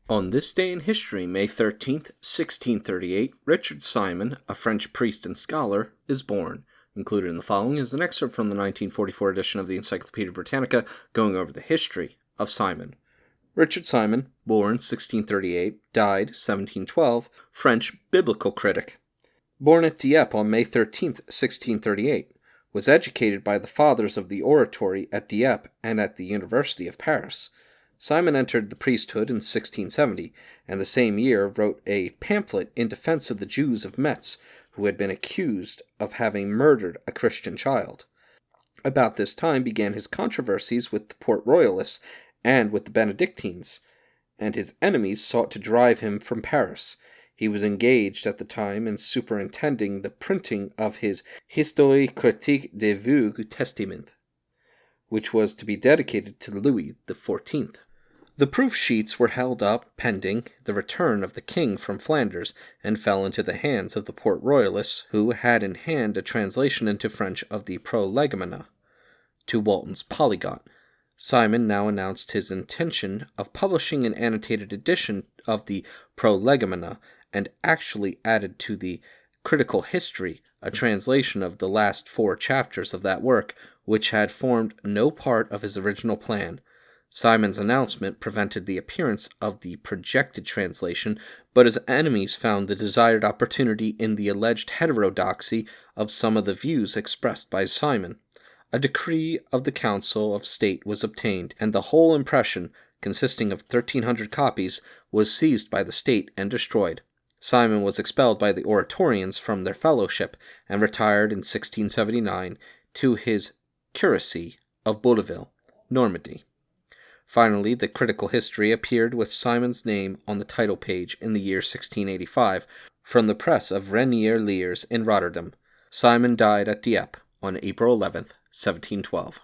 On this day in history, May 13th, 1638, Richard Simon, a French priest and scholar, is born. Included in the following is an excerpt from the 1944 edition of the Encyclopedia Britannica going over the history of Simon. Richard Simon, born 1638, died 1712, French biblical critic. Born at Dieppe on May 13th, 1638, was educated by the fathers of the oratory at Dieppe and at the University of Paris. Simon entered the priesthood in 1670, and the same year wrote a pamphlet in defense of the Jews of Metz, who had been accused of having murdered a Christian child. About this time began his controversies with the Port Royalists and with the Benedictines, and his enemies sought to drive him from Paris. He was engaged at the time in superintending the printing of his Histoire critique des Vieux Testament, which was to be dedicated to Louis XIV. The proof sheets were held up pending the return of the king from Flanders, and fell into the hands of the Port Royalists, who had in hand a translation into French of the Prolegomena to Walton's Polyglot. Simon now announced his intention of publishing an annotated edition of the Prolegomena, and actually added to the Critical History a translation of the last 4 chapters of that work, which had formed no part of his original plan. Simon's announcement prevented the appearance of the projected translation, but his enemies found the desired opportunity in the alleged heterodoxy of some of the views expressed by Simon. A decree of the Council of State was obtained, and the whole impression, consisting of 1,300 copies, was seized by the state and destroyed. Simon was expelled by the Oratorians from their fellowship, and retired in 1679 to his curacy of Bouleville, Normandy. Finally, the Critical History appeared with Simon's name on the title page in the year 1685 from the press of Renier Leers in Rotterdam. Simon died at Dieppe on April 11th, 1712.